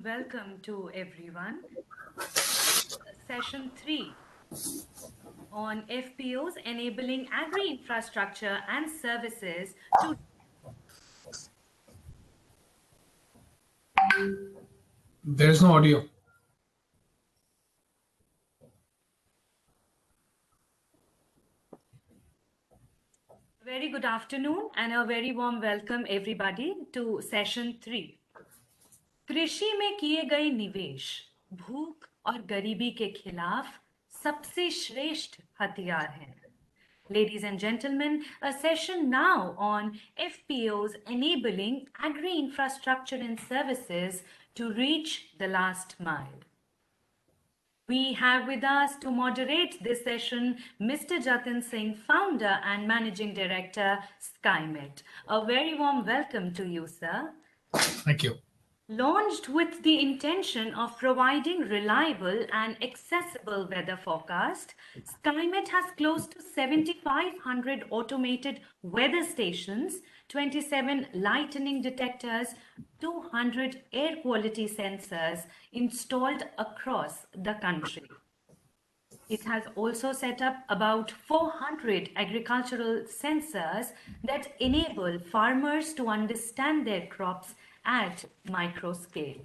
Welcome to everyone. Session 3 on FPOs enabling agri-infrastructure and services to... There's no audio. Very good afternoon and a very warm welcome everybody to Session 3. कृषि में किए गए निवेश भूख और गरीबी के खिलाफ सबसे श्रेष्ठ हथियार हैं. Ladies and gentlemen, a session now on FPOs enabling agri-infrastructure and services to reach the last mile. We have with us to moderate this session Mr. Jatin Singh, founder and managing director, SkyMet. A very warm welcome to you, sir. Thank you. Launched with the intention of providing reliable and accessible weather forecast, SkyMet has close to 7,500 automated weather stations, 27 lightning detectors, 200 air quality sensors installed across the country. It has also set up about 400 agricultural sensors that enable farmers to understand their crops at micro scale.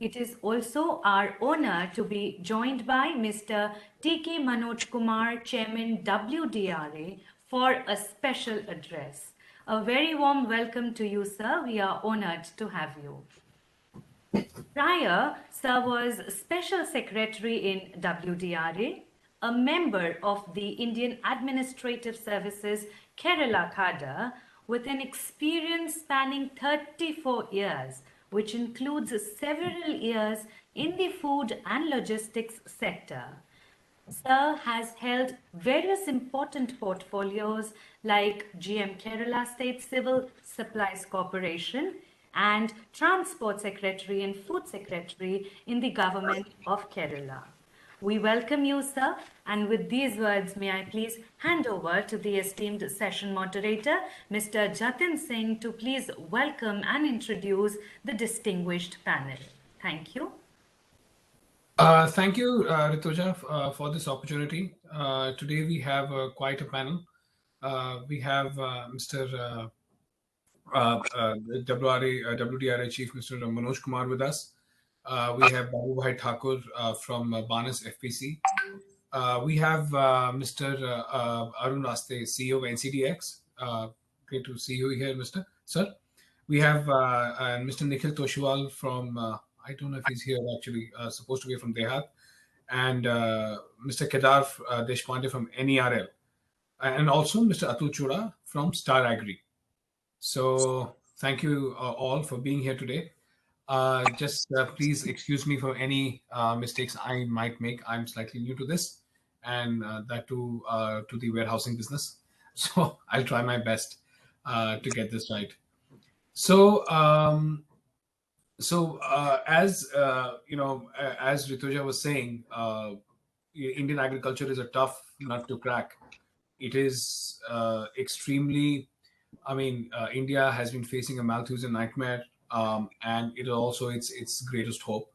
It is also our honor to be joined by Mr. T.K. Manoj Kumar, Chairman WDRA, for a special address. A very warm welcome to you, sir. We are honored to have you. Prior, sir was Special Secretary in WDRA, a member of the Indian Administrative Services Kerala cadre with an experience spanning 34 years, which includes several years in the food and logistics sector. Sir has held various important portfolios like GM Kerala State Civil Supplies Corporation and Transport Secretary and Food Secretary in the Government of Kerala. We welcome you, sir, and with these words, may I please hand over to the esteemed session moderator, Mr. Jatin Singh, to please welcome and introduce the distinguished panel. Thank you. Thank you, Rituja, for this opportunity. Today we have quite a panel. We have Mr. WDRA Chief, Mr. Manoj Kumar with us. We have Babu Bhai Thakur from Banas FPC. We have Mr. Arun Aste, CEO of NCDX. Great to see you here, Mr. Sir. We have Mr. Nikhil Toshiwal from, I don't know if he's here actually, supposed to be from Dehat, and Mr. Kedar Deshpande from NERL, and also Mr. Atul Chura from Star AGRI. So thank you all for being here today. Just please excuse me for any mistakes I might make. I'm slightly new to this, and that too to the warehousing business. So I'll try my best to get this right. So, as you know, as Rituja was saying, Indian agriculture is a tough nut to crack. It is extremely. I mean, India has been facing a Malthusian nightmare, and it also its greatest hope.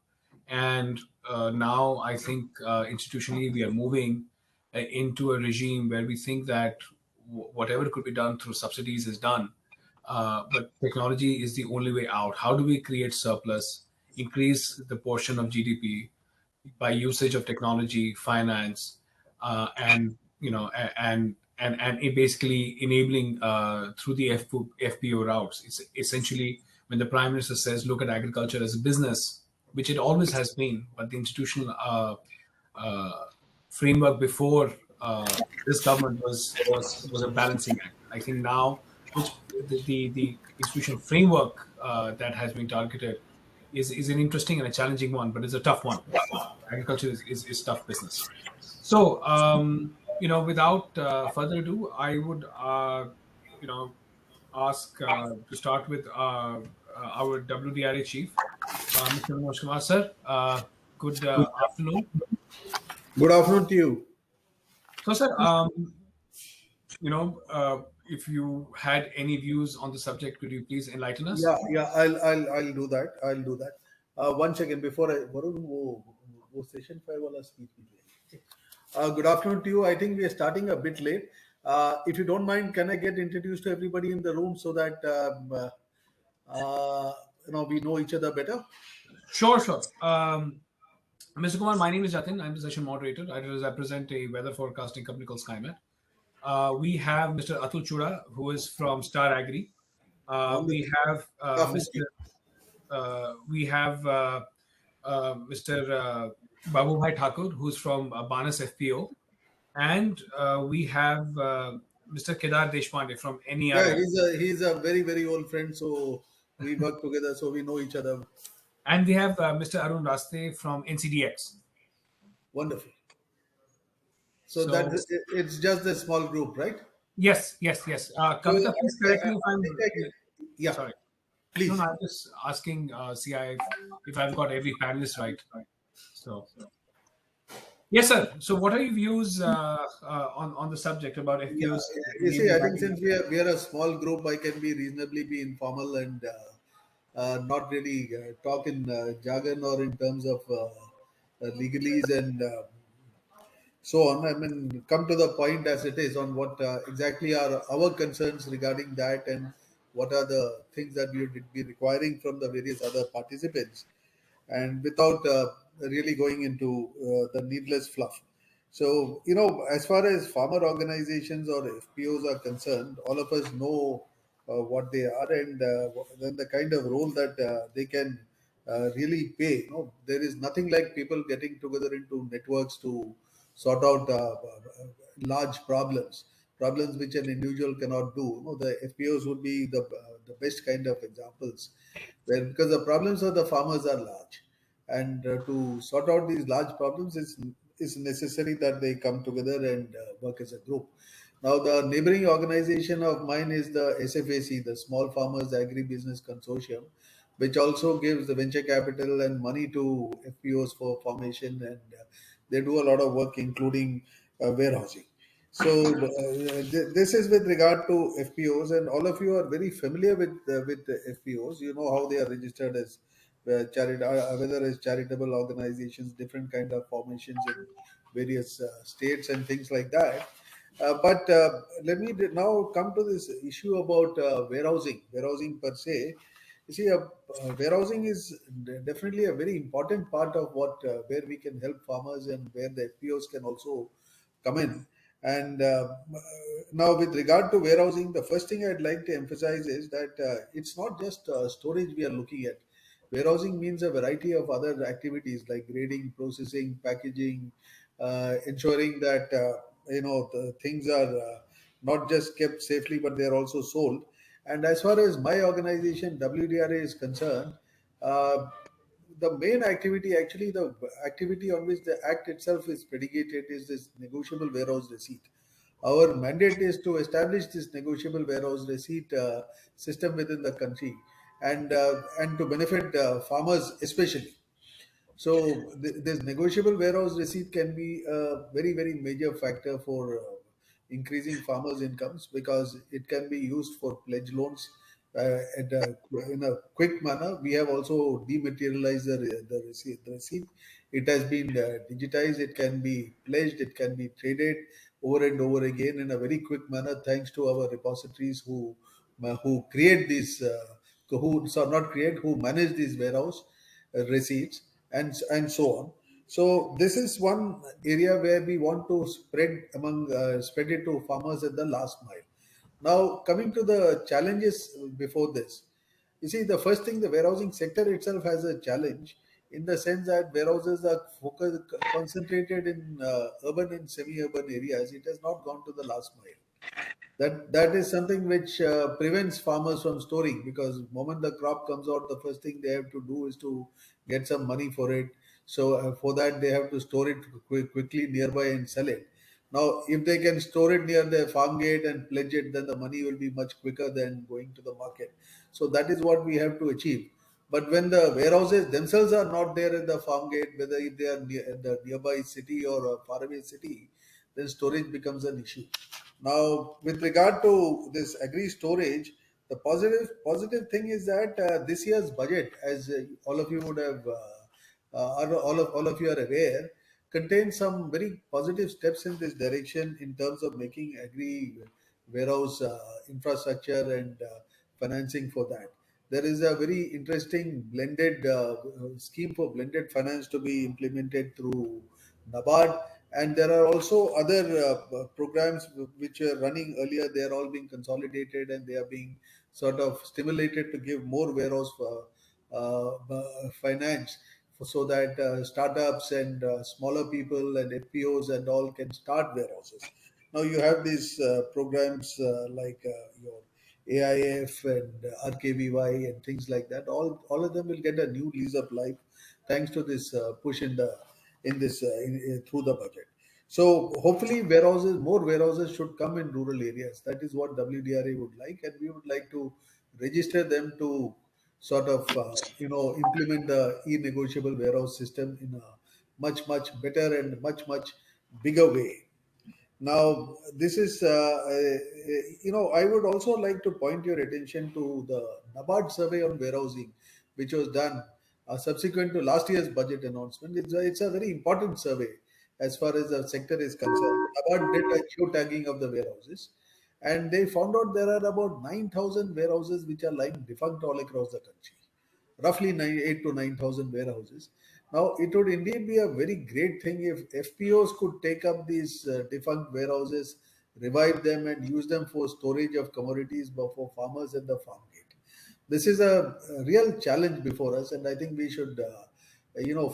And now I think institutionally we are moving into a regime where we think that whatever could be done through subsidies is done. But technology is the only way out. How do we create surplus, increase the portion of GDP by usage of technology, finance, and it basically enabling through the FPO routes. It's essentially when the Prime Minister says, "Look at agriculture as a business," which it always has been, but the institutional framework before this government was a balancing act. I think now, which the institutional framework that has been targeted is an interesting and a challenging one, but it's a tough one. Agriculture is tough business. So, without further ado, I would, ask to start with our WDRA chief, Mr. Manoj Kumar, sir. Good afternoon. Good afternoon to you. So, sir, if you had any views on the subject, could you please enlighten us? Yeah, I'll do that. One second before I Varun वो session 5 वाला speech भी ले. Good afternoon to you. I think we are starting a bit late. If you don't mind, can I get introduced to everybody in the room so that we know each other better? Sure, sure. Mr. Kumar, my name is Jatin. I'm the session moderator. I represent a weather forecasting company called SkyMet. We have Mr. Atul Chura, who is from Star AGRI. We Wonderful. have Mr. Mr. Babu Bhai Thakur, who's from Banas FPO, and we have Mr. Kedar Deshpande from Yeah, NERF, he's a very very old friend, so we work together, so we know each other. and we have Mr. Arun Raste from NCDX. Wonderful. So So it's just a small group, right? yes, yes, yes. So Kavita, please correct me if I think I'm I can, yeah, sorry. No, please. no, I'm just asking if I've got every panelist right. So yes, sir. So what are your views on the subject about Yeah, FPOs you in see, Indian I think since agriculture? we are a small group, I can be reasonably be informal and not really talk in jargon or in terms of legalese and so on. I mean, come to the point as it is on what exactly are our concerns regarding that and what are the things that we would be requiring from the various other participants and without really going into the needless fluff. So, as far as farmer organizations or FPOs are concerned, all of us know what they are and then the kind of role that they can really pay. There is nothing like people getting together into networks to sort out large problems which an individual cannot do. The FPOs would be the best kind of examples, where because the problems of the farmers are large, and to sort out these large problems is necessary that they come together and work as a group. Now, the neighboring organization of mine is the SFAC, the Small Farmers Agri Business Consortium, which also gives the venture capital and money to FPOs for formation, and they do a lot of work, including warehousing. So this is with regard to FPOs, and all of you are very familiar with the FPOs. You know how they are registered as whether as charitable organizations, different kind of formations in various states and things like that. But let me now come to this issue about warehousing per se. You see, warehousing is definitely a very important part of what where we can help farmers and where the FPOs can also come in. And now, with regard to warehousing, the first thing I'd like to emphasize is that it's not just storage we are looking at. Warehousing means a variety of other activities like grading, processing, packaging, ensuring that the things are not just kept safely, but they are also sold. And as far as my organization WDRA is concerned, uh, the main activity, actually, the activity on which the act itself is predicated, is this negotiable warehouse receipt. Our mandate is to establish this negotiable warehouse receipt system within the country, and to benefit farmers especially. So this negotiable warehouse receipt can be a very, very major factor for increasing farmers' incomes, because it can be used for pledge loans in a quick manner. We have also dematerialized the receipt. It has been digitized. It can be pledged. It can be traded over and over again in a very quick manner, thanks to our repositories who create these, who manage these warehouse receipts, and so on. So this is one area where we want to spread it to farmers at the last mile. Now, coming to the challenges before this, you see, the first thing, the warehousing sector itself has a challenge, in the sense that warehouses are concentrated in urban and semi-urban areas. It has not gone to the last mile. That is something which prevents farmers from storing, because moment the crop comes out, the first thing they have to do is to get some money for it. So for that, they have to store it quickly nearby and sell it. Now, if they can store it near their farm gate and pledge it, then the money will be much quicker than going to the market. So that is what we have to achieve. But when the warehouses themselves are not there at the farm gate, whether if they are near the nearby city or a faraway city, then storage becomes an issue. Now, with regard to this agri storage, The positive thing is that this year's budget, as all of you would have, all of you are aware, contains some very positive steps in this direction in terms of making agri warehouse infrastructure and financing for that. There is a very interesting blended scheme for blended finance to be implemented through NABARD, and there are also other programs which were running earlier. They are all being consolidated and they are being sort of stimulated to give more warehouse finance so that startups and smaller people and FPOs and all can start warehouses. Now you have these programs like your AIF and RKVY and things like that. All of them will get a new lease of life thanks to this push through the budget. So hopefully more warehouses should come in rural areas. That is what WDRA would like, and we would like to register them to sort of implement the e-negotiable warehouse system in a much better and much bigger way. Now, this is, I would also like to point your attention to the NABARD survey on warehousing, which was done subsequent to last year's budget announcement. It's a very important survey as far as the sector is concerned. NABARD did a geotagging of the warehouses, and they found out there are about 9,000 warehouses which are lying defunct all across the country, roughly 8 to 9,000 warehouses. Now, it would indeed be a very great thing if FPOs could take up these defunct warehouses, revive them, and use them for storage of commodities for farmers at the farm gate. This is a real challenge before us, and I think we should,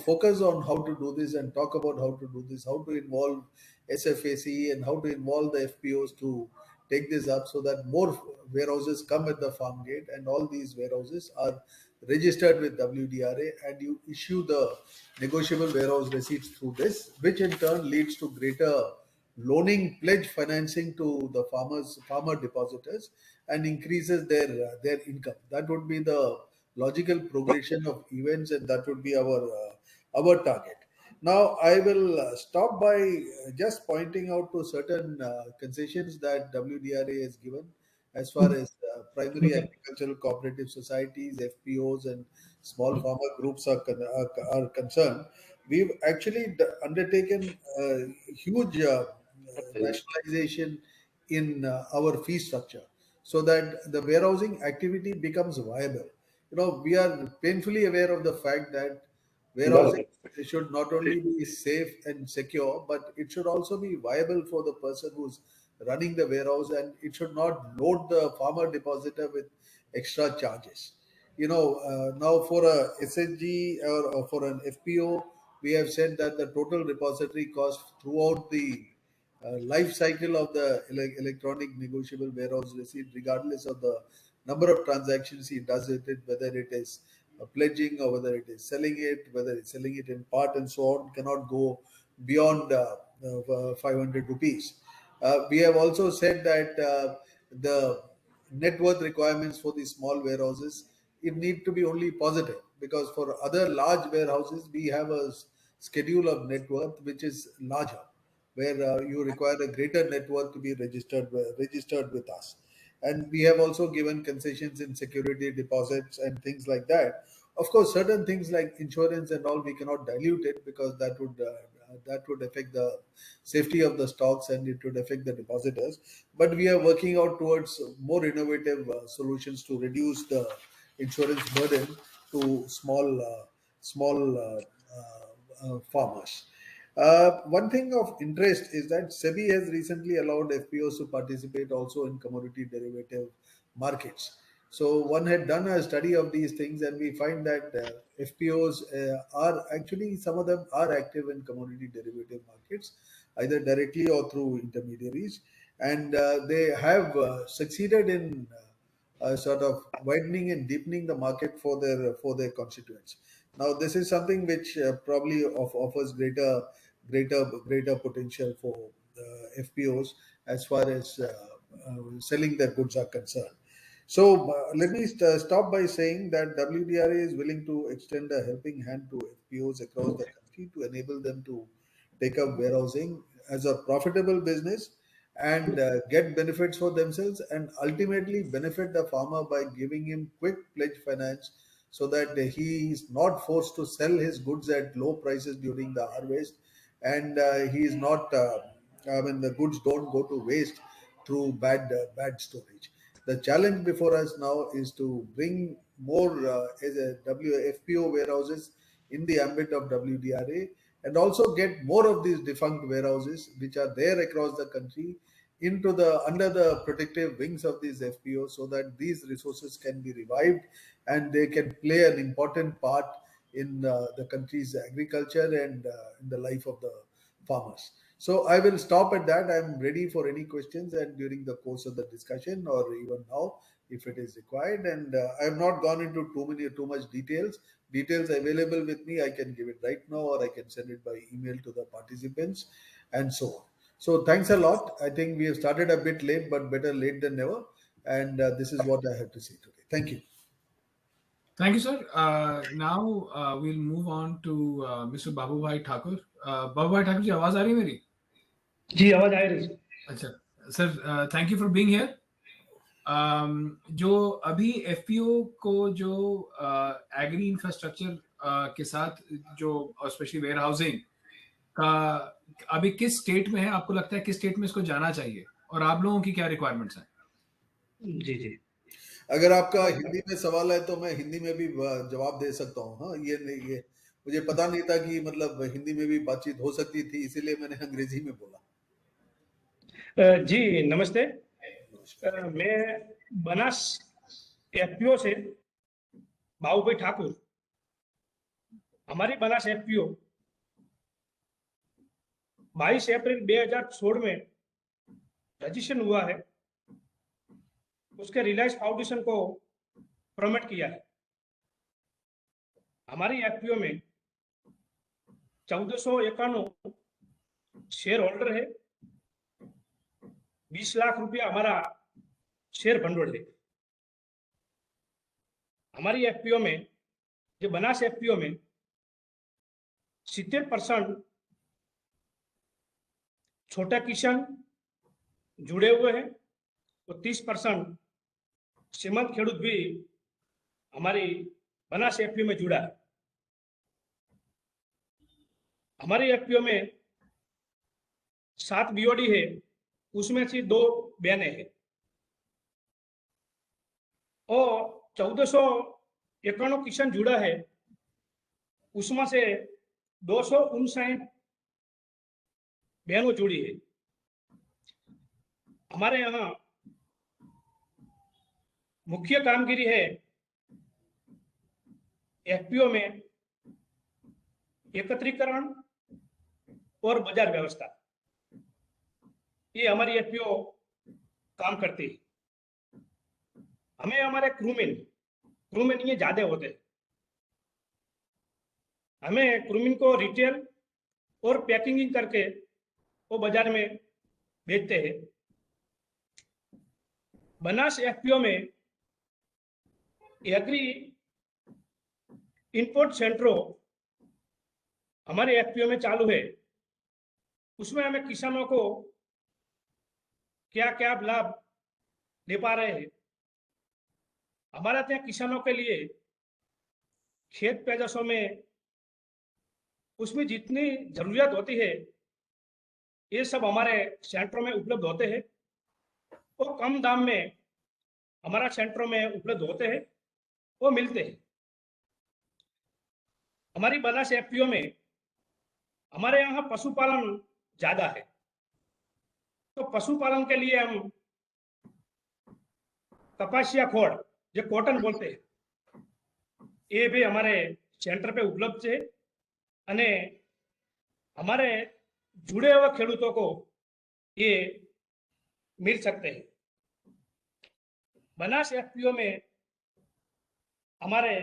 focus on how to do this and talk about how to do this, how to involve SFAC, and how to involve the FPOs to take this up so that more warehouses come at the farm gate, and all these warehouses are registered with WDRA, and you issue the negotiable warehouse receipts through this, which in turn leads to greater loaning pledge financing to the farmer depositors, and increases their income. That would be the logical progression of events, and that would be our target. Now, I will stop by just pointing out to certain concessions that WDRA has given as far as primary agricultural cooperative societies, FPOs, and small farmer groups are concerned. We've actually undertaken huge rationalization in our fee structure so that the warehousing activity becomes viable. We are painfully aware of the fact that warehousing should not only be safe and secure, but it should also be viable for the person who's running the warehouse, and it should not load the farmer depositor with extra charges. Now for a SHG or for an FPO, we have said that the total repository cost throughout the life cycle of the electronic negotiable warehouse receipt, regardless of the number of transactions he does with it, whether it is pledging or whether it is selling it, whether it's selling it in part and so on, cannot go beyond 500 rupees. We have also said that the net worth requirements for the small warehouses, it need to be only positive, because for other large warehouses we have a schedule of net worth which is larger, where you require a greater net worth to be registered with us. And we have also given concessions in security deposits and things like that. Of course, certain things like insurance and all, we cannot dilute it, because that would affect the safety of the stocks and it would affect the depositors. But we are working out towards more innovative solutions to reduce the insurance burden to small farmers. One thing of interest is that SEBI has recently allowed FPOs to participate also in commodity derivative markets. So one had done a study of these things, and we find that FPOs are actually, some of them are active in commodity derivative markets, either directly or through intermediaries, and they have succeeded in sort of widening and deepening the market for their constituents. Now, this is something which probably offers greater potential for FPOs as far as selling their goods are concerned. So let me stop by saying that WDRA is willing to extend a helping hand to FPOs across the country to enable them to take up warehousing as a profitable business, and get benefits for themselves, and ultimately benefit the farmer by giving him quick pledge finance, so that he is not forced to sell his goods at low prices during the harvest, and he is not I mean, the goods don't go to waste through bad storage. The challenge before us now is to bring more FPO warehouses in the ambit of WDRA, and also get more of these defunct warehouses which are there across the country into the under the protective wings of these FPOs, so that these resources can be revived and they can play an important part in the country's agriculture and in the life of the farmers. So I will stop at that. I'm ready for any questions, and during the course of the discussion, or even now, if it is required. And I have not gone into too much details. Details available with me, I can give it right now, or I can send it by email to the participants, and so on. So thanks a lot. I think we have started a bit late, but better late than never. And this is what I have to say today. Thank you. Thank you, sir. Now we'll move on to Mr. Babu Bhai Thakur. Babu Bhai Thakur जी आवाज आ रही है मेरी? जी आवाज आ रही है। अच्छा sir, thank you for being here. जो अभी एफपीओ को जो एग्री इंफ्रास्ट्रक्चर के साथ जो स्पेशली वेयर हाउसिंग का अभी किस स्टेट में है, आपको लगता है किस स्टेट में इसको जाना चाहिए, और आप लोगों की क्या रिक्वायरमेंट्स हैं? जी जी अगर आपका हिंदी में सवाल है तो मैं हिंदी में भी जवाब दे सकता हूँ। हाँ, ये मुझे पता नहीं था कि मतलब हिंदी में भी बातचीत हो सकती थी, इसीलिए मैंने अंग्रेजी में बोला। जी नमस्ते। मैं बनास एफपीओ से बाबू भाई ठाकुर। हमारी बनास एफपीओ 22 अप्रैल 2016 में रजिस्ट्रेशन हुआ है। उसके रिलायंस फाउंडेशन को प्रमोट किया है। हमारी एफपीओ में 1491 शेयर होल्डर है। 20 लाख रुपया हमारा शेयर भंडोल है। हमारी एफपीओ में, जो बनास एफपीओ में 70% छोटा किसान जुड़े हुए हैं, और 30% सीमांत खेडूत भी हमारी बनास एफपीओ में जुड़ा है। हमारी एफपीओ में 7 बीओडी है, उसमें से 2 बहनें हैं, और 1491 किसान जुड़ा है, उसमें से 259 बहनों जुड़ी है। हमारे यहाँ मुख्य कामगिरी है एफपीओ में एकत्रीकरण और बाजार व्यवस्था। ये हमारी एफपीओ काम करती है। हमें हमारे क्रूमेन ये ज्यादा होते हैं। हमें क्रूमेन को रिटेल और पैकिंग करके वो बाजार में बेचते हैं। बनास एफपीओ में एग्री इंपोर्ट सेंटरों हमारे एफपीओ में चालू है। उसमें हमें किसानों को क्या क्या लाभ दे पा रहे हैं। हमारे यहाँ किसानों के लिए खेत पैदाशों में उसमें जितनी जरूरत होती है, ये सब हमारे सेंटरों में उपलब्ध होते हैं, और कम दाम में हमारा सेंटरों में उपलब्ध होते हैं, वो मिलते हैं। हमारी बनास एफपीओ में हमारे यहाँ पशुपालन ज्यादा है, तो पशुपालन के लिए हम कपासिया खोड़, जो कॉटन बोलते हैं, ये भी हमारे सेंटर पे उपलब्ध है। अने हमारे जुड़े हुए खेडूतों को ये मिल सकते हैं। बनास एफपीओ में हमारे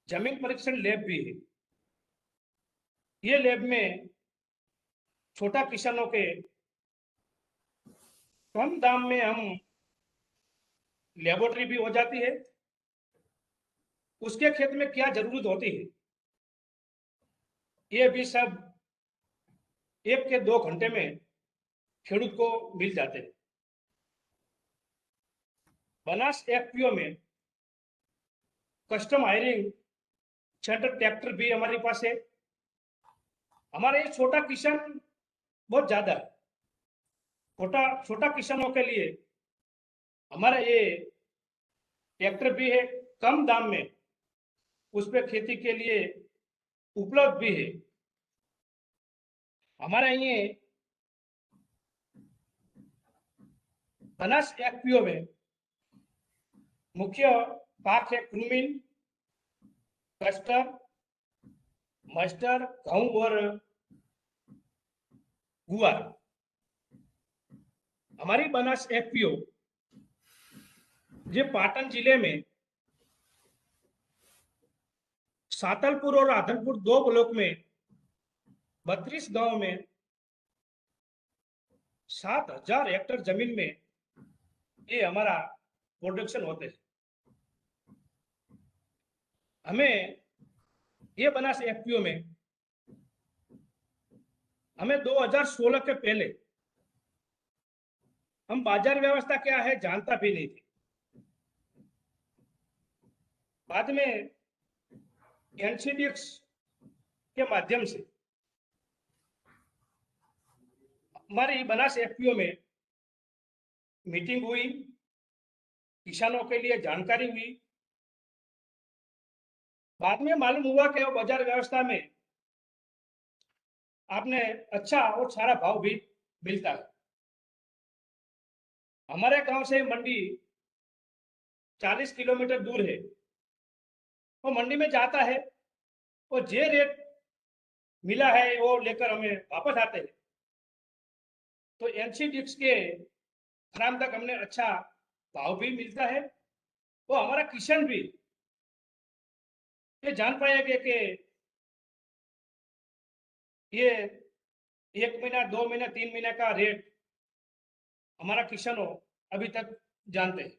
जमीन परीक्षण लैब भी है। ये लैब में छोटा किसानों के कम दाम में हम लेबोरेटरी भी हो जाती है। उसके खेत में क्या जरूरत होती है, ये भी सब 1 के 2 घंटे में खेडूत को मिल जाते हैं। बनास एफपीओ में कस्टम हायरिंग सेंटर ट्रैक्टर भी हमारे पास है। हमारा ये छोटा किसान बहुत ज्यादा है। छोटा छोटा किसानों के लिए हमारा ये ट्रैक्टर भी है, कम दाम में उस पर खेती के लिए उपलब्ध भी है। हमारा ये बनास एफपीओ में मुख्य पाक है क्रूमिन, कस्टर, मस्टर, गेहूं और गुआर। हमारी बनास एफपीओ जो पाटन जिले में सातलपुर और आधनपुर 2 ब्लॉक में 32 गांव में 7,000 हेक्टेयर जमीन में ये हमारा प्रोडक्शन होते हैं। हमें ये बनास एफपीओ में हमें 2016 के पहले हम बाजार व्यवस्था क्या है जानता भी नहीं थे। बाद में एनसीडीएक्स के माध्यम से हमारी बनास एफपीओ में मीटिंग हुई, किसानों के लिए जानकारी हुई। बाद में मालूम हुआ कि बाजार व्यवस्था में आपने अच्छा और सारा भाव भी मिलता है। हमारे गांव से मंडी 40 किलोमीटर दूर है। वो मंडी में जाता है, वो जे रेट मिला है वो लेकर हमें वापस आते हैं। तो एनसीडीएक्स के नाम तक हमने अच्छा भाव भी मिलता है। वो हमारा किसान भी ये जान पाएंगे कि ये 1 महीना, 2 महीना, 3 महीने का रेट हमारा किसानों अभी तक जानते हैं।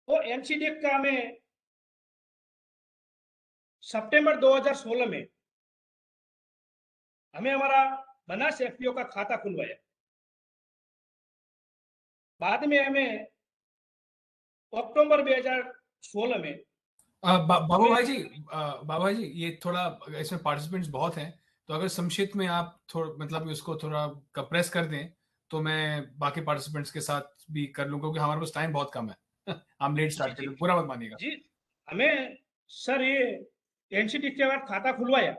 तो एनसीडीएक्स का हमें सितंबर 2016 में हमें हमारा बनास एफपीओ का खाता खुलवाया। बाद में हमें अक्टूबर 2016 में बाबू भाई हमें जी, बाबा जी, ये थोड़ा इसमें पार्टिसिपेंट्स बहुत हैं, तो अगर संक्षिप्त में आप थोड़ा मतलब उसको थोड़ा कंप्रेस कर दें तो मैं बाकी पार्टिसिपेंट्स के साथ भी कर लूँ, क्योंकि हमारे पास टाइम बहुत कम है। हम लेट जी स्टार्ट जी करें, बुरा मत मानिएगा। जी हमें सर ये एनसीडीएक्स के बाद खाता खुलवाया।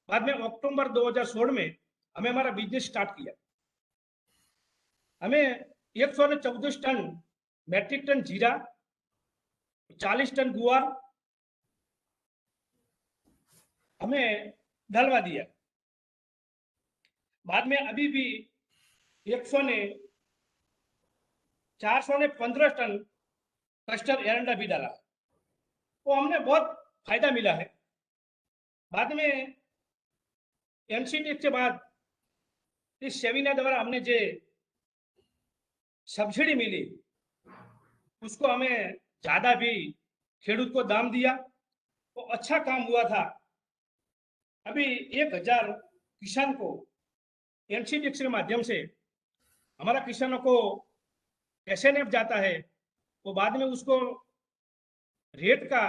बाद में अक्टूबर 2016 में हमें हमारा बिजनेस स्टार्ट किया। हमें 114 टन मैट्रिक टन जीरा, 40 टन गुआर हमें डलवा दिया। बाद में अभी भी 415 टन कस्टर एरंडा भी डाला। वो हमने बहुत फायदा मिला है। बाद में एनसीडीएक्स के बाद इस सेमिनार द्वारा हमने जो सब्सिडी मिली उसको हमें ज्यादा भी खेडूत को दाम दिया। वो अच्छा काम हुआ था। अभी 1,000 किसान को एनसीडीएक्स के माध्यम से हमारा किसानों को एसएनएफ जाता है। वो बाद में उसको रेट का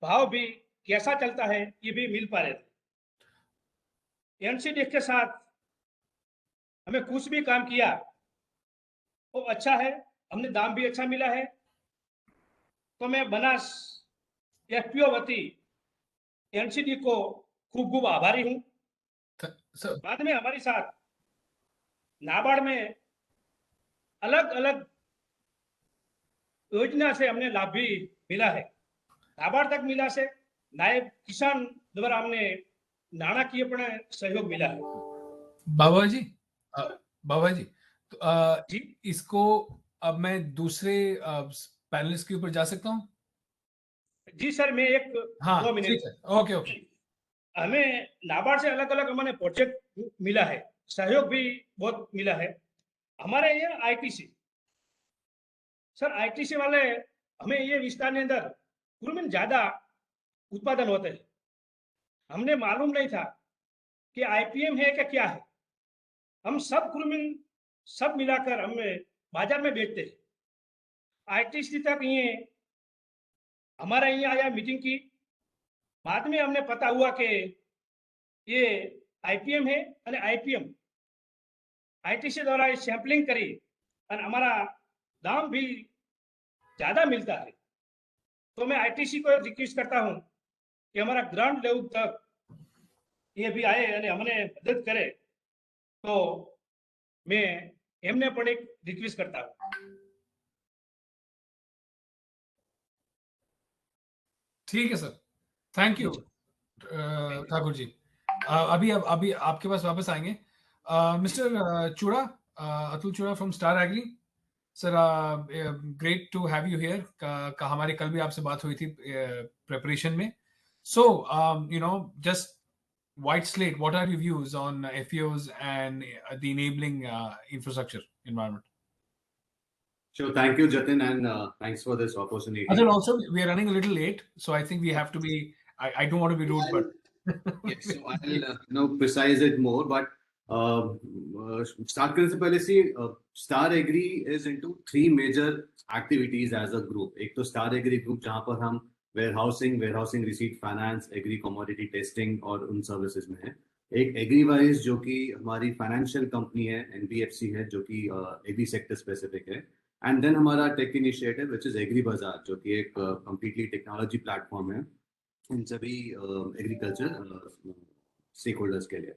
भाव भी कैसा चलता है ये भी मिल पा रहे थे। एनसीडीएक्स के साथ हमें कुछ भी काम किया वो अच्छा है, हमने दाम भी अच्छा मिला है। तो मैं बनास एफपीओ वती एनसीडी को खूब खूब आभारी हूँ। सर, बाद में हमारे साथ नाबार्ड में अलग अलग योजना से हमने लाभ भी मिला है। नाबार्ड तक मिला से नायब किसान द्वारा हमने नाणाकीय सहयोग मिला है। बाबा जी, अ, बाबा जी, तो जी इसको अब मैं दूसरे पैनलिस्ट के ऊपर जा सकता हूँ? जी सर, मैं एक हाँ, 2 मिनट। ठीक है, ओके ओके। हमें नाबार्ड से अलग अलग हमें प्रोजेक्ट मिला है, सहयोग भी बहुत मिला है। हमारे ये आईटीसी सर, आईटीसी वाले हमें ये विस्तार के अंदर कुल ज्यादा उत्पादन होते हैं। हमने मालूम नहीं था कि आईपीएम है कि क्या है। हम सब मिलाकर हमें बाजार में बेचते हैं। आईटीसी तक ये हमारा यहाँ आया मीटिंग की, बाद में हमने पता हुआ कि ये आईपीएम है અને आईपीएम आईटीसी द्वारा सैम्पलिंग करी और हमारा दाम भी ज्यादा मिलता है। तो मैं आईटीसी को रिक्वेस्ट करता हूँ कि हमारा ग्राउंड लेवल तक ये भी आए અને हमने मदद करे, तो मैं એમને પણ એક રિક્વેસ્ટ કરતા हूँ। ठीक है sir, thank you Thakur ji. अभी आपके पास वापस आएंगे। Mister Chura, Atul Chura from Star Agri. Sir, great to have you here. हमारी कल भी आपसे बात हुई थी प्रिपरेशन में। So just white slate, what are your views on FPOs and the enabling infrastructure environment? Sure, thank you, Jatin, and thanks for this opportunity. And then also, we are running a little late, so I think we have to be. I don't want to be rude, but yes, so I'll precise it more. But start करने से पहले सी Star Agri is into three major activities as a group. एक तो Star Agri group जहाँ पर हम warehousing, receipt, finance, agri commodity testing और उन services में है। एक एग्रीवाइज जो कि हमारी फाइनेंशियल कंपनी है, एनबीएफसी है, जो कि एग्री सेक्टर स्पेसिफिक है। एंड देन हमारा tech initiative which is Agri Bazaar, जो कि एक कंप्लीटली टेक्नोलॉजी प्लेटफॉर्म है इन सभी एग्रीकल्चर स्टेक होल्डर्स के लिए।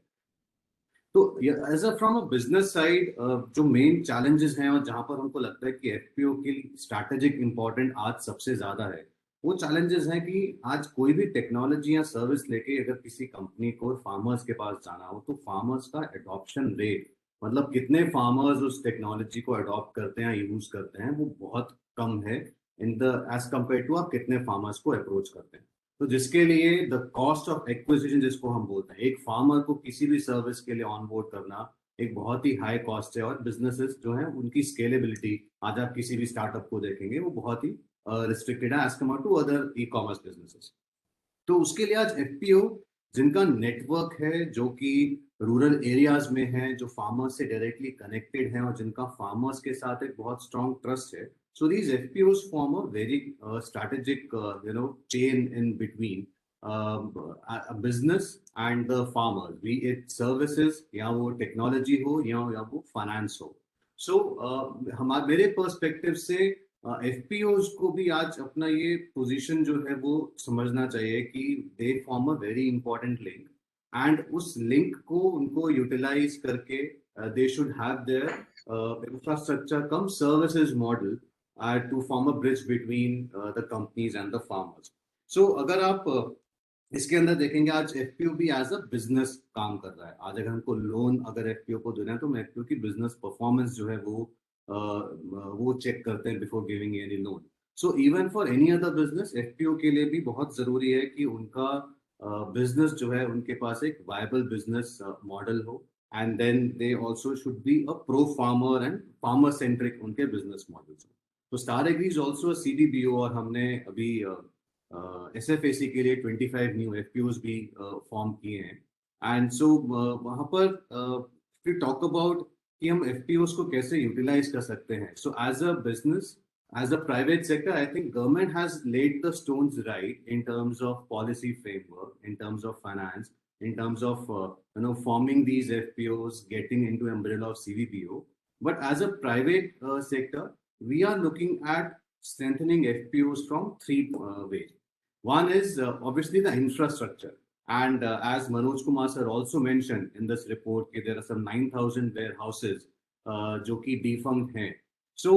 तो as a from a business side जो मेन चैलेंजेस हैं और जहां पर हमको लगता है कि एफपीओ की स्ट्रैटेजिक इंपॉर्टेंट आज सबसे ज्यादा है, वो चैलेंजेस हैं कि आज कोई भी टेक्नोलॉजी या सर्विस लेके अगर किसी कंपनी को फार्मर्स के पास जाना हो, तो फार्मर्स का एडॉप्शन रेट, मतलब कितने फार्मर्स उस टेक्नोलॉजी को अडॉप्ट करते हैं, यूज करते हैं, वो बहुत कम है in the as compared to आप कितने फार्मर्स को अप्रोच करते हैं। तो जिसके लिए द कॉस्ट ऑफ एक्विजिशन, जिसको हम बोलते हैं, एक फार्मर को किसी भी सर्विस के लिए ऑनबोर्ड करना एक बहुत ही हाई कॉस्ट है। और बिजनेसेस जो है उनकी स्केलेबिलिटी, आज आप किसी भी स्टार्टअप को देखेंगे, वो बहुत ही रिस्ट्रिक्टेड है as compared to other e commerce businesses. तो उसके लिए आज एफपीओ जिनका नेटवर्क है, जो कि रूरल एरियाज में है, जो फार्मर्स से डायरेक्टली कनेक्टेड है और जिनका फार्मर्स के साथ एक बहुत स्ट्रॉन्ग ट्रस्ट है, so these FPOs form a very strategic chain in between a business and the farmer, be it services या वो टेक्नोलॉजी हो या वो फाइनेंस हो। सो मेरे पर्सपेक्टिव से FPOs को भी आज अपना ये पोजीशन जो है वो समझना चाहिए कि they form a very important link, and उस लिंक को उनको यूटिलाइज करके they should have their infrastructure come services model to form a bridge between the companies and the farmers. So अगर आप इसके अंदर देखेंगे, आज एफपीओ भी एज अ बिजनेस काम कर रहा है। आज अगर हमको लोन अगर एफपीओ को देना है, तो एफपीओ की बिजनेस परफॉर्मेंस जो है वो चेक करते हैं before giving any loan. So even for any other business, FPO के लिए भी बहुत जरूरी है कि उनका बिजनेस जो है, उनके पास एक वायबल बिजनेस मॉडल हो, and then they also should be a pro farmer and farmer centric उनके बिजनेस मॉडल्स हो। तो Star Agri is also CBBO, और हमने अभी एसएफएसी के लिए 25 न्यू एफपीओज भी फॉर्म किए हैं। एंड सो वहां पर फिर टॉक अबाउट कि हम एफपीओज को कैसे यूटिलाइज कर सकते हैं। So as a business, as a private sector, I think government has laid the stones right in terms of policy framework, in terms of finance, in terms of forming these FPOs, getting into umbrella of CVPO. But as a private sector, we are looking at strengthening FPOs from three ways. One is obviously the infrastructure, and as Manoj Kumar sir also mentioned in this report, there are some 9,000 warehouses जो कि defunct हैं. So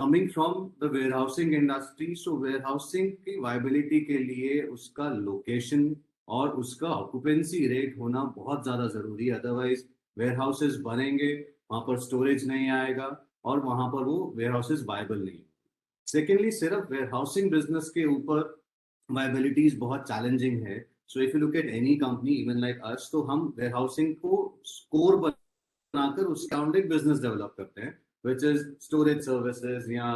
coming from the warehousing industry, so warehousing की viability के लिए उसका location और उसका occupancy rate होना बहुत ज्यादा जरूरी है। अदरवाइज वेयरहाउसेस बनेंगे, वहां पर स्टोरेज नहीं आएगा और वहां पर वो वेयरहाउसेस वायबल नहीं। सेकेंडली, सिर्फ वेयरहाउसिंग बिजनेस के ऊपर वायबिलिटीज बहुत चैलेंजिंग है। So if you look at any company even like us, तो हम वेयरहाउसिंग को स्कोर बनाकर उसके अराउंड एक बिजनेस डेवलप करते हैं, विच इज स्टोरेज सर्विसेज या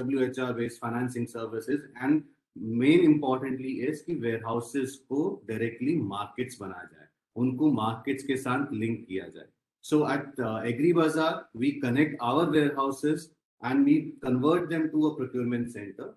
WHR based financing services, and main importantly is कि वेयरहाउसेस को डायरेक्टली मार्केट्स बनाया जाए, उनको मार्केट्स के साथ लिंक किया जाए। So at Agri Bazaar, we connect our warehouses and we convert them to a procurement center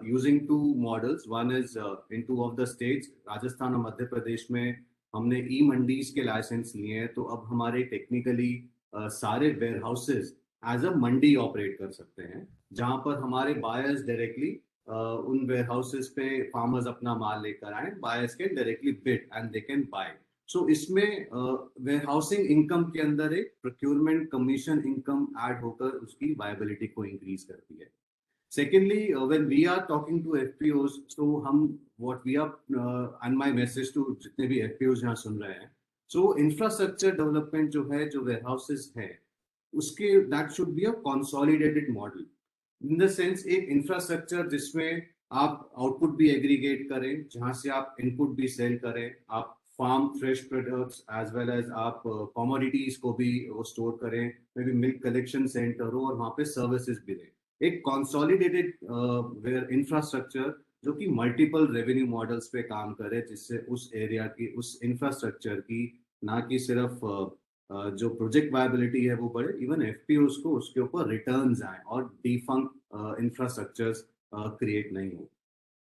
using two models. One is in two of the states, Rajasthan और मध्य प्रदेश में हमने ई मंडीज के लाइसेंस लिए हैं, तो अब हमारे टेक्निकली सारे warehouses as a mandi operate कर सकते हैं, जहां पर हमारे बायर्स डायरेक्टली उन वेयरहाउसेस पे फार्मर्स अपना माल लेकर आए, buyers can directly bid and they can buy. So इसमें वेयरहाउसिंग इनकम के अंदर एक प्रोक्योरमेंट कमीशन इनकम ऐड होकर उसकी वायबिलिटी को इंक्रीज करती है. Secondly, when we are talking to FPOs, so what we are and my message to जितने भी FPOs यहाँ सुन रहे हैं, so infrastructure development जो है, जो warehouses है, उसके that should be a consolidated model. In the sense एक infrastructure जिसमें आप output भी aggregate करें, जहाँ से आप input भी sell करें, आप farm fresh products as well as आप commodities को भी वो store करें, maybe milk collection center हो और वहाँ पे services भी दें. एक consolidated infrastructure जो कि multiple revenue models पे काम करे, जिससे उस area की, उस infrastructure की ना कि सिर्फ जो प्रोजेक्ट वायबिलिटी है वो बढ़े, इवन FPOs को उसके ऊपर रिटर्न्स आए और डिफंक्ट इंफ्रास्ट्रक्चर्स क्रिएट नहीं हो.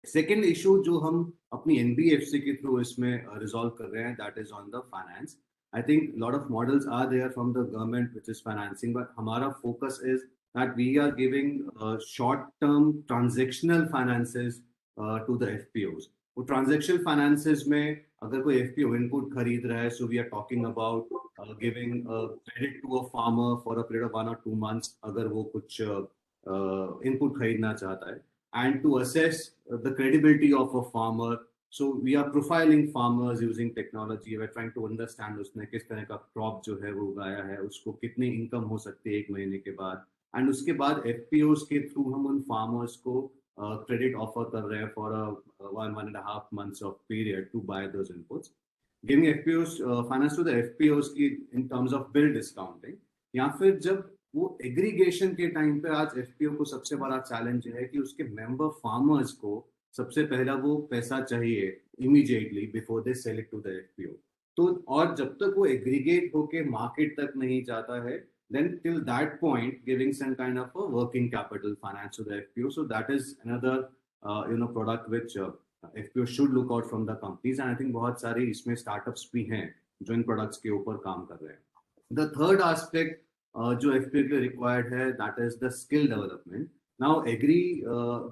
सेकेंड इशू जो हम अपनी NBFC के थ्रू इसमें रिजॉल्व कर रहे हैं, that is on the finance. I think lot of models are there from the government which is financing, but हमारा focus is that we are giving short term transactional finances to the FPOs. वो transactional finances में अगर कोई FPO input खरीद रहा है, so we are talking about giving credit to a farmer for a period of 1 or 2 months अगर वो कुछ इनपुट खरीदना चाहता है, and to assess the credibility of a farmer. So we are profiling farmers using technology. We're trying to understand उसने किस तरह का crop जो है वो उगाया है, उसको कितनी income हो सकती है 1 महीने के बाद, and उसके बाद FPOs के through हम उन farmers को credit offer कर रहे हैं for a 1.5 months of period to buy those inputs. Giving FPOs finance to the FPOs की in terms of bill discounting. या फिर जब वो एग्रीगेशन के टाइम पे आज FPO को सबसे बड़ा चैलेंज है कि उसके मेंबर फार्मर्स को सबसे पहला वो पैसा चाहिए immediately before they sell it to the FPO. तो और जब तक वो एग्रीगेट होके मार्केट तक नहीं जाता है, then till that point giving some kind of a working capital finance to the FPO. So that is another product which FPO should look out from the companies, and I think बहुत सारे इसमें startups भी हैं जो इन products के ऊपर काम कर रहे हैं. द थर्ड एस्पेक्ट जो FPO के लिए रिक्वायर्ड है, that is the skill development. Now agri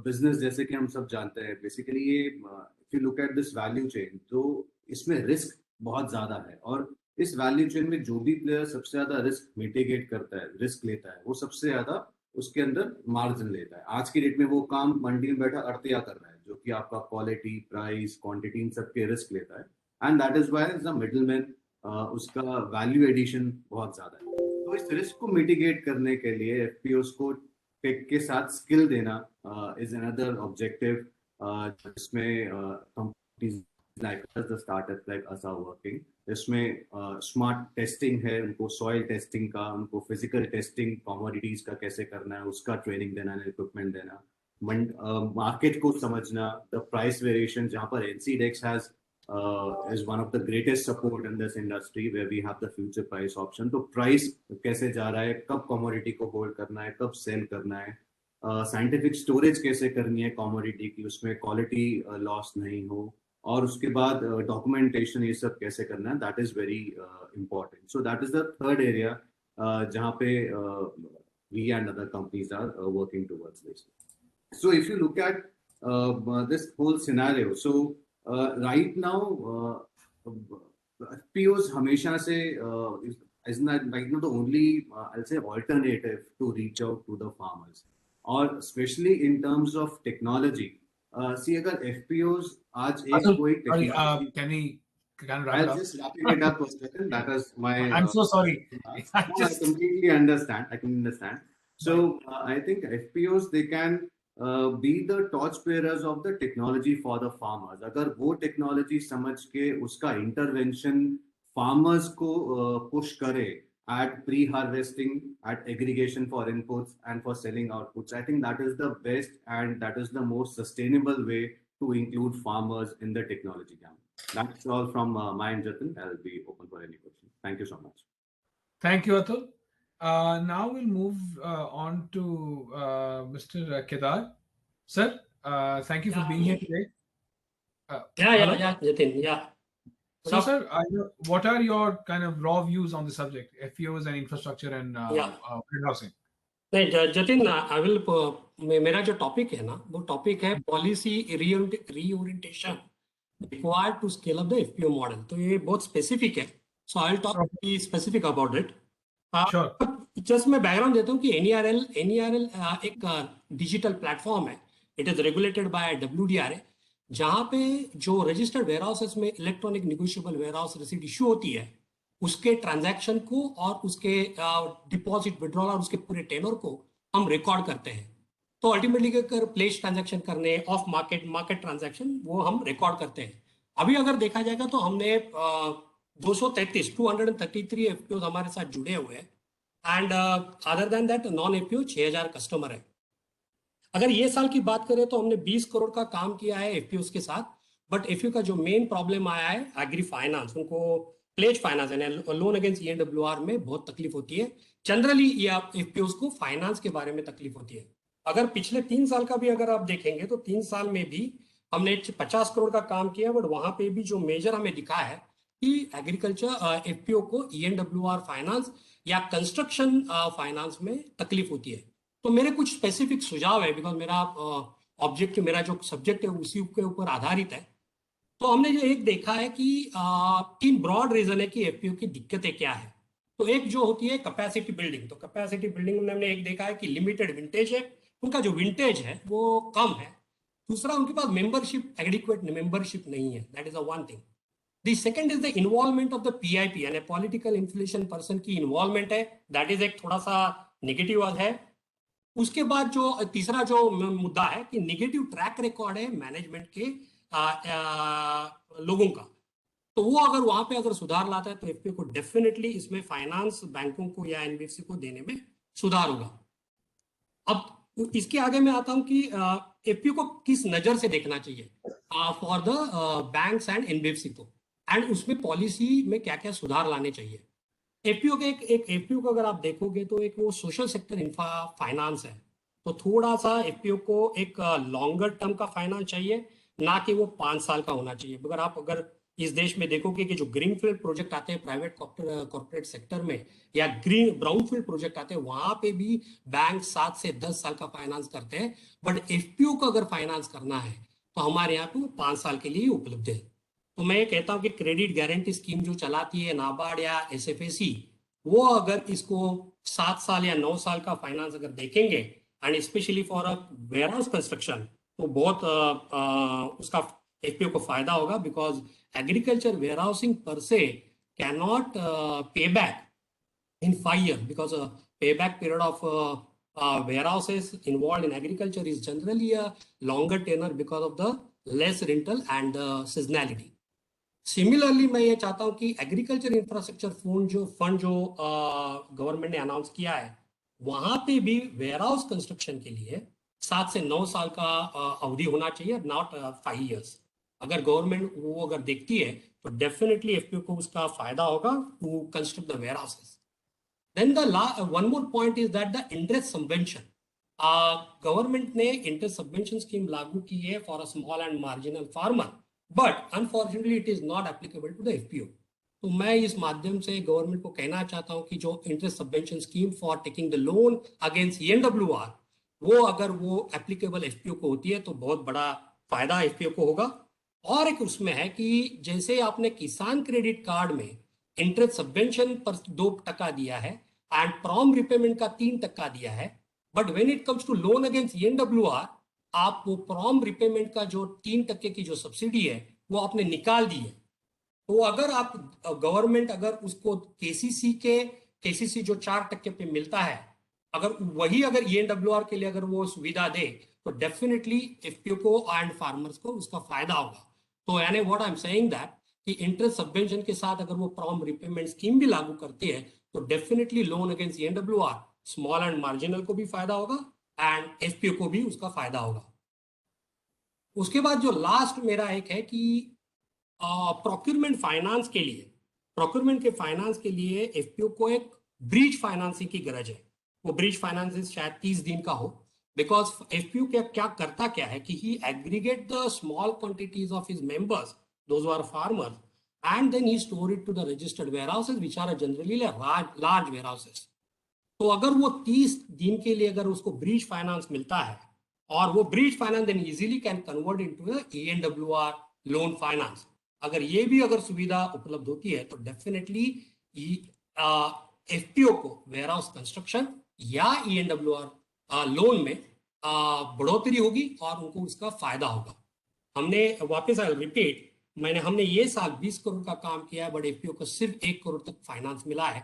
business जैसे कि हम सब जानते हैं, बेसिकली ये if you look at this value chain, तो इसमें रिस्क बहुत ज्यादा है, और इस वैल्यू चेन में जो भी प्लेयर सबसे ज्यादा रिस्क मिटिगेट करता है, रिस्क लेता है, वो सबसे ज्यादा उसके अंदर मार्जिन लेता है. आज की डेट में वो काम मंडी में बैठा अड़तिया कर रहा है, जो कि आपका क्वालिटी, प्राइस, क्वांटिटी, इन सब के रिस्क लेता है. And that is why the middleman उसका वैल्यू एडिशन बहुत ज्यादा है. तो इस रिस्क को मिटिगेट करने के लिए FPOs को टेक के साथ स्किल देना इज अनदर ऑब्जेक्टिव, जिसमें companies like the startup like us are working. इसमें स्मार्ट टेस्टिंग है, उनको सॉइल टेस्टिंग का, उनको फिजिकल टेस्टिंग कमोडिटीज का कैसे करना है उसका ट्रेनिंग देना, इक्विपमेंट देना, मार्केट को समझना, द प्राइस वेरिएशन, जहाँ पर NCDEX has is one of the greatest support in this industry where we have the future price option. तो price कैसे जा रहा है, कब commodity को hold करना है, कब sell करना है, scientific storage कैसे करनी है commodity की, उसमें quality loss नहीं हो, और उसके बाद documentation ये सब कैसे करना है, that is very important. So that is the third area जहाँ पे we and other companies are working towards this. So if you look at this whole scenario, so right now FPOs हमेशा से is not the only I'll say alternative to reach out to the farmers, और especially in terms of technology. See अगर FPOs आज एक कोई technology, can wrap it I'll up. just wrap it up for a second. That is my. I'm so sorry. I completely understand. I can understand. So I think FPOs, they can be the torchbearers of the technology for the farmers. अगर वो technology समझ के उसका intervention farmers को push करे at pre-harvesting, at aggregation for inputs and for selling outputs, I think that is the best and that is the most sustainable way to include farmers in the technology camp. That's all from my end, Jatin. I'll be open for any questions. Thank you so much. Thank you, Atul. Now we'll move on to Mr. Kedar. Sir, thank you for being here today. Hello? Yeah, Nitin, yeah. Good So, afternoon. sir, what are your kind of raw views on the subject, FPOs and infrastructure and Yeah. warehousing? नहीं Jatin, I will मेरा जो topic है ना, वो topic है policy reorientation required to scale up the FPO model. तो ये बहुत स्पेसिफिक है, so I will talk specific about it. Sure. Just मैं बैकग्राउंड देता हूँ कि एनईआरएल एक डिजिटल प्लेटफॉर्म है. It is regulated by WDRA, जहाँ पे जो रजिस्टर्ड वेयर हाउसेस में electronic negotiable warehouse receipt issue होती है, उसके ट्रांजैक्शन को और उसके डिपॉजिट विड्रॉल और उसके पूरे टेनर को हम रिकॉर्ड करते हैं. तो अल्टीमेटली अगर प्लेस ट्रांजैक्शन करने ऑफ मार्केट ट्रांजैक्शन वो हम रिकॉर्ड करते हैं. अभी अगर देखा जाएगा तो हमने 233 एफपीओ हमारे साथ जुड़े हुए हैं. And other than that non FPO 6000 customer है. अगर ये साल की बात करें तो हमने 20 करोड़ का काम किया है एफपीओ के साथ. बट एफपीओ का जो मेन प्रॉब्लम आया है एग्री फाइनेंस, उनको प्लेज फाइनेंस यानी लोन अगेंस्ट ईएनडब्ल्यूआर में बहुत तकलीफ होती है. जनरली ये एफपीओ को फाइनेंस के बारे में तकलीफ होती है. अगर पिछले 3 साल का भी अगर आप देखेंगे तो 3 साल में भी हमने 50 करोड़ का काम किया. बट वहां पे भी जो मेजर हमें दिखा है कि एग्रीकल्चर एफपीओ को ईएनडब्ल्यूआर फाइनेंस या कंस्ट्रक्शन फाइनेंस में तकलीफ होती है. तो मेरे कुछ स्पेसिफिक सुझाव है, बिकॉज मेरा ऑब्जेक्टिव मेरा जो सब्जेक्ट है उसी के ऊपर आधारित है. तो हमने जो एक देखा है कि 3 ब्रॉड रीजन है कि एफपीओ की दिक्कतें क्या है. तो एक जो होती है कैपेसिटी बिल्डिंग. तो कैपेसिटी बिल्डिंग में हमने एक देखा है कि लिमिटेड विंटेज है, उनका जो विंटेज है वो कम है. दूसरा, उनके पास मेंबरशिप एडिक्वेट मेंबरशिप नहीं है. That is a one thing. The second is the involvement of the PIP यानी पॉलिटिकल इन्फ्लुएंस पर्सन की इन्वॉल्वमेंट है. दैट इज एक थोड़ा सा नेगेटिव है. उसके बाद जो तीसरा जो मुद्दा है कि नेगेटिव ट्रैक रिकॉर्ड है मैनेजमेंट के लोगों का. तो वो अगर वहां पे अगर सुधार लाता है तो एफपीओ को डेफिनेटली इसमें फाइनेंस बैंकों को या एनबीएफसी को देने में सुधार होगा. अब इसके आगे मैं आता हूं कि एफपीओ को किस नजर से देखना चाहिए for the banks and NBFC को, एंड उसमें पॉलिसी में क्या क्या सुधार लाने चाहिए. एफपीओ के एक एफपीओ को अगर आप देखोगे तो एक वो सोशल सेक्टर इंफ्रा फाइनेंस है. तो थोड़ा सा एफपीओ को एक लॉन्गर टर्म का फाइनेंस चाहिए, ना कि वो 5 साल का होना चाहिए. अगर आप इस देश में देखोगे कि जो ग्रीनफील्ड प्रोजेक्ट आते हैं प्राइवेट कॉर्पोरेट सेक्टर में या ब्राउनफील्ड प्रोजेक्ट आते हैं, वहां पे भी बैंक 7 से 10 साल का फाइनेंस करते हैं. बट एफपीओ को अगर फाइनेंस करना है तो हमारे यहाँ पे वो 5 साल के लिए उपलब्ध है. तो मैं ये कहता हूँ कि क्रेडिट गारंटी स्कीम जो चलाती है नाबार्ड या एसएफएसी, वो अगर इसको 7 साल या 9 साल का फाइनेंस अगर देखेंगे and specially for a warehouse construction, तो बहुत उसका एफपीओ को फायदा होगा. बिकॉज एग्रीकल्चर वेयर हाउसिंग पर से कैन नॉट पे back in 5 years, because a payback period of warehouses involved in agriculture is generally a longer tenure because of the less rental and seasonality. Similarly मैं ये चाहता हूं कि agriculture infrastructure fund जो government ने announce किया है, वहां पे भी वेयर हाउस कंस्ट्रक्शन के लिए 7 से 9 साल का अवधि होना चाहिए, नॉट 5 years. अगर गवर्नमेंट वो अगर देखती है तो डेफिनेटली एफपीओ को उसका फायदा होगा to construct the warehouses. Then the one more point is that the interest subvention. Government ने interest subvention scheme लागू की है for a small and marginal farmer, but unfortunately it is not applicable to the FPO. तो मैं इस माध्यम से government को कहना चाहता हूं कि जो interest subvention scheme for taking the loan against ENWR, वो अगर वो एप्लीकेबल एफपीओ को होती है तो बहुत बड़ा फायदा एफपीओ को होगा. और एक उसमें है कि जैसे आपने किसान क्रेडिट कार्ड में इंटरेस्ट सबवेंशन पर 2% दिया है एंड प्रॉम रिपेमेंट का 3% दिया है, but when it comes to loan against ENWR, आप वो प्रॉम रिपेमेंट का जो 3% की जो सब्सिडी है वो आपने निकाल दी है. तो अगर आप गवर्नमेंट अगर उसको केसीसी जो 4% पे मिलता है, अगर वही अगर ईएनडब्ल्यूआर के लिए अगर वो सुविधा दे तो डेफिनेटली एफपीओ को एंड फार्मर्स को उसका फायदा होगा. तो यानी what I am saying that कि इंटरेस्ट सबवेंशन के साथ अगर वो प्रॉम रिपेमेंट स्कीम भी लागू करती है तो definitely loan against ENWR small and marginal को भी फायदा होगा एंड एफपीओ को भी उसका फायदा होगा. उसके बाद जो लास्ट मेरा एक है कि प्रोक्यूरमेंट के फाइनेंस के लिए एफपीओ को एक ब्रीज फाइनेंसिंग की गरज है। वो ब्रीज फाइनेंसिंग शायद 30 दिन का हो, बिकॉज एफपीओ क्या करता क्या है कि he aggregate the small quantities of his members, those are farmers, and then he store it to the registered warehouses which are generally large warehouses. तो अगर वो 30 दिन के लिए अगर उसको ब्रीज फाइनेंस मिलता है, और वो bridge finance then easily can convert into ENWR loan finance, अगर ये भी अगर सुविधा उपलब्ध होती है तो डेफिनेटली एफपीओ को वेयर हाउस कंस्ट्रक्शन या ENWR लोन में बढ़ोतरी होगी और उनको उसका फायदा होगा। हमने वापस रिपीट, हमने ये साल 20 करोड़ का काम किया है, बट एफपीओ को सिर्फ 1 करोड़ तक फाइनेंस मिला है।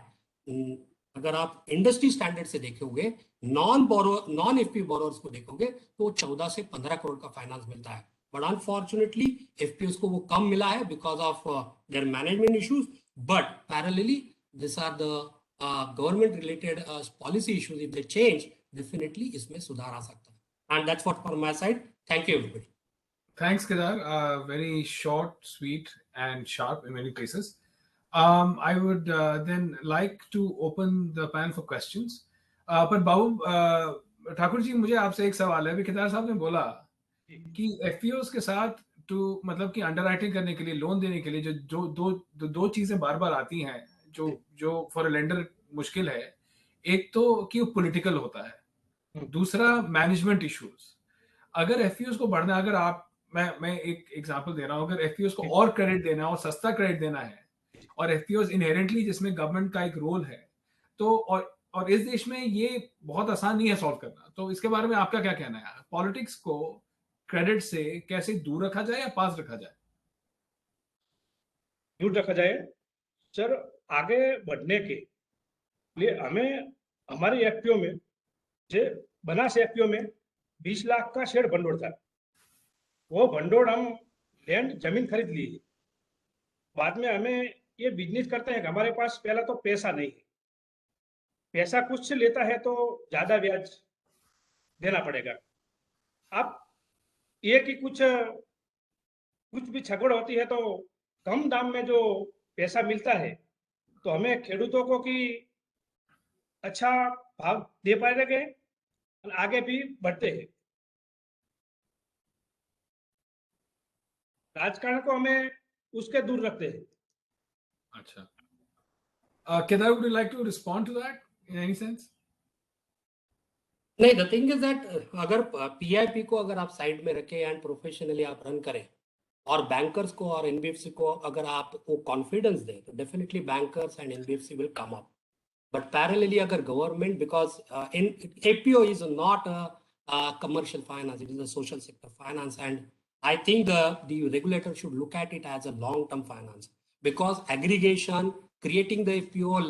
अगर आप इंडस्ट्री स्टैंडर्ड से देखोगे, नॉन एफपीओ बोरोअर्स को देखोगे तो 14 से 15 करोड़ का फाइनेंस मिलता है, बट अनफॉर्चुनेटली एफपीओस को वो कम मिला है because of their management issues. But parallelly this are the government related policy issues, if they change definitely इसमें सुधार आ सकता है। And that's what from my side. Thank you everybody. Thanks, Kedar. Very short, sweet, and sharp in many places. I would then like to open the panel for questions. पर बाबू ठाकुर जी, मुझे आपसे एक सवाल है। अभी केदार साहब ने बोला कि एफपीओस के साथ मतलब कि अंडरराइटिंग करने के लिए, लोन देने के लिए दो चीजें बार बार आती हैं जो फॉर अ लेंडर मुश्किल है। एक तो कि वो पॉलिटिकल होता है, दूसरा मैनेजमेंट इश्यूज। अगर एफपीओस को बढ़ना, अगर आप मैं एक एग्जांपल दे रहा हूं, अगर एफपीओस को और क्रेडिट देना है और सस्ता क्रेडिट देना है, और एफपीओस इनहेरेंटली जिसमें गवर्नमेंट का एक रोल है, तो और इस देश में ये बहुत आसान नहीं है सॉल्व करना। तो इसके बारे में आपका क्या कहना है? पॉलिटिक्स को क्रेडिट से कैसे दूर रखा जाए या पास रखा जाए? दूर रखा जाए सर। आगे बढ़ने के लिए हमें हमारे एफपीओ में, जो बनास एफपीओ में 20 लाख का शेयर भंडोड़ था, वो भंडोड़ हम लैंड जमीन खरीद लिए। बाद में हमें ये बिजनेस करते हैं कि हमारे पास पहला तो पैसा नहीं है, पैसा कुछ से लेता है तो ज्यादा ब्याज देना पड़ेगा। अब ये कि कुछ भी छगड़ होती है तो कम दाम में जो पैसा मिलता है तो हमें खेडूतों को कि अच्छा भाव दे पाएंगे और आगे भी बढ़ते हैं। राजकारण को हमें उसके दूर रखते हैं। अच्छा, Kedar, would you like to respond to that in any sense? नहीं, द थिंग इज दैट अगर पीआईपी को अगर आप साइड में रखें एंड प्रोफेशनली आप रन करें, और बैंकर्स को और एनबीएफसी को अगर आप वो कॉन्फिडेंस दें, तो definitely bankers and NBFC will come up. But parallelly अगर government, because in APO is not commercial finance, it is a social sector finance, and I think the regulator should look at it as a long-term finance, because aggregation, creating the FPO,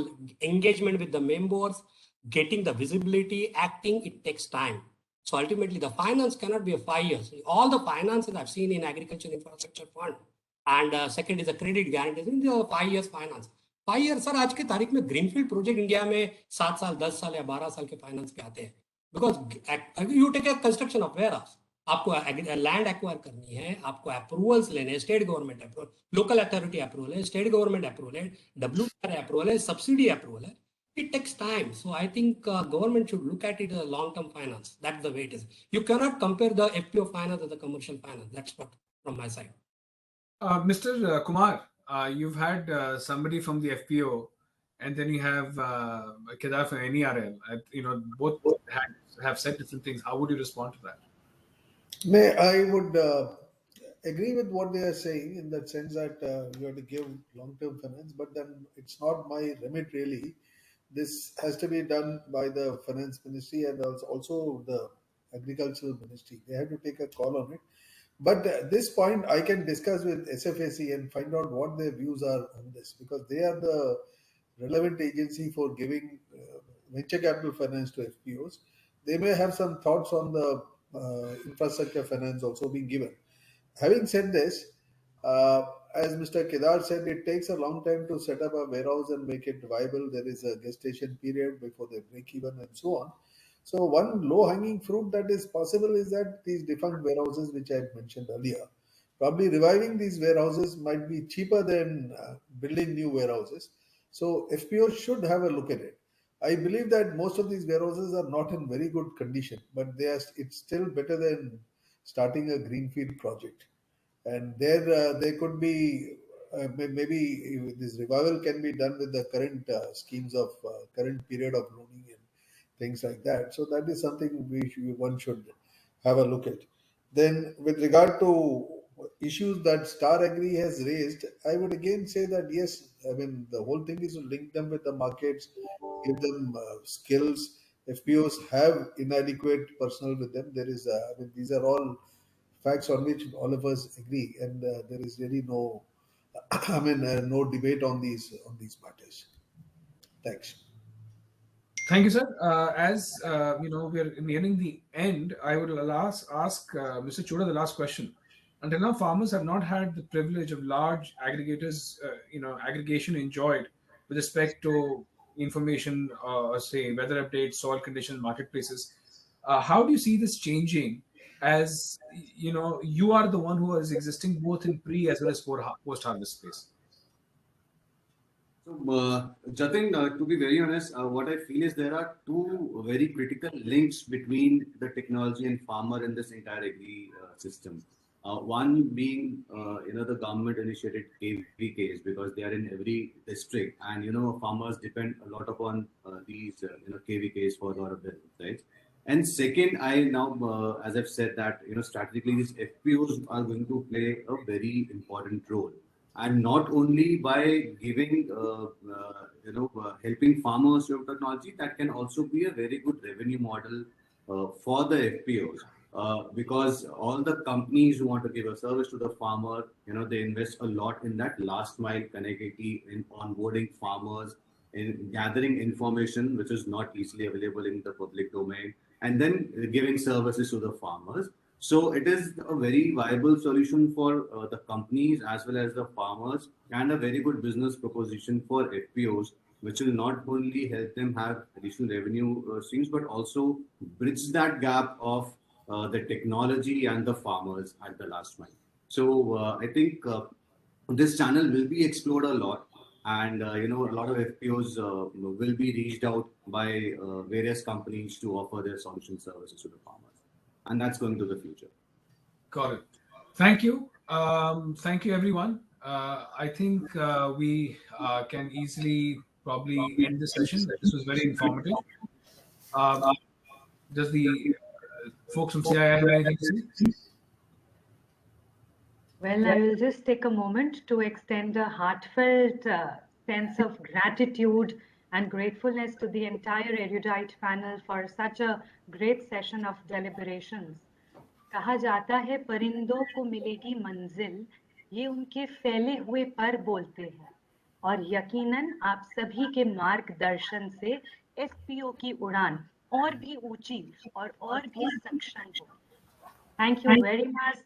engagement with the members, getting the visibility, acting, it takes time. So ultimately the finance cannot be a 5 years. All the finances I've seen in agriculture infrastructure fund, and second is a credit guarantee, in the 5 years finance. 5 years sir आज के तारीख में greenfield project India में 7 साल 10 साल या 12 साल के फाइनेंस पे आते हैं, because you take a construction of warehouse, आपको लैंड एक्वायर करनी है, आपको अप्रूवल्स लेने हैं, state government approval, local authority approval है, स्टेट गवर्नमेंट अप्रूवल है, WR अप्रूवल है, सब्सिडी अप्रूवल है. It takes time. So I think government should look at it as a long-term finance. That's the way it is. You cannot compare the FPO finance with the commercial finance. That's what from my side. Mr. Kumar, you've had somebody from the FPO, and then you have Kedar from NERL. Both have said different things. How would you respond to that? I would agree with what they are saying in that sense that you have to give long-term finance, but then it's not my remit really. This has to be done by the finance ministry and also the agricultural ministry. They have to take a call on it. But at this point, I can discuss with SFAC and find out what their views are on this, because they are the relevant agency for giving venture capital finance to FPOs. They may have some thoughts on the infrastructure finance also being given. Having said this, as Mr. Kedar said, it takes a long time to set up a warehouse and make it viable. There is a gestation period before they break even and so on. So one low-hanging fruit that is possible is that these defunct warehouses, which I had mentioned earlier, probably reviving these warehouses might be cheaper than building new warehouses. So FPO should have a look at it. I believe that most of these warehouses are not in very good condition, but it's still better than starting a greenfield project. And there could be maybe this revival can be done with the current schemes of current period of loaning and things like that. So that is something one should have a look at. Then, with regard to issues that Star Agri has raised, I would again say that yes, I mean the whole thing is to link them with the markets, give them skills. FPOs have inadequate personnel with them. There is, I mean, these are all facts on which all of us agree, and there is really no, I mean, no debate on these matters. Thanks. Thank you, sir. As we are nearing the end, I would ask Mr. Choda the last question. Until now, farmers have not had the privilege of large aggregators, aggregation enjoyed with respect to information, say weather updates, soil conditions, marketplaces. How do you see this changing? As you are the one who is existing both in pre as well as post harvest space. So, Jatin, to be very honest, what I feel is there are two very critical links between the technology and farmer in this entire agri system. One being, the government initiated KVKs because they are in every district, and farmers depend a lot upon these KVKs for a lot of their right. And second, I now, as I've said that strategically these FPOs are going to play a very important role, and not only by giving helping farmers with technology, that can also be a very good revenue model for the FPOs, because all the companies who want to give a service to the farmer, they invest a lot in that last mile connectivity, in onboarding farmers, in gathering information which is not easily available in the public domain, and then giving services to the farmers. So it is a very viable solution for the companies as well as the farmers, and a very good business proposition for FPOs, which will not only help them have additional revenue streams, but also bridge that gap of the technology and the farmers at the last mile. So I think this channel will be explored a lot, and a lot of FPOs will be reached out by various companies to offer their solution services to the farmers, and that's going to the future. Got it. Thank you. Thank you, everyone. I think we can easily probably end the session. This was very informative. Does the folks from CII have anything to say? Well, I will just take a moment to extend a heartfelt sense of gratitude and gratefulness to the entire erudite panel for such a great session of deliberations. कहा जाता है परिंदों को मिलेगी मंजिल, ये उनके फैले हुए पर बोलते हैं, और यकीनन आप सभी के मार्गदर्शन से एफपीओ की उड़ान और भी ऊंची और भी सक्षम हो. Thank you very much,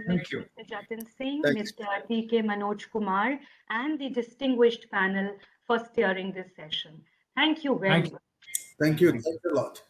Mr. Jatin Singh, Mr. T.K. Manoj Kumar, and the distinguished panel for steering this session. Thank you very much. Thank you. Thanks a lot.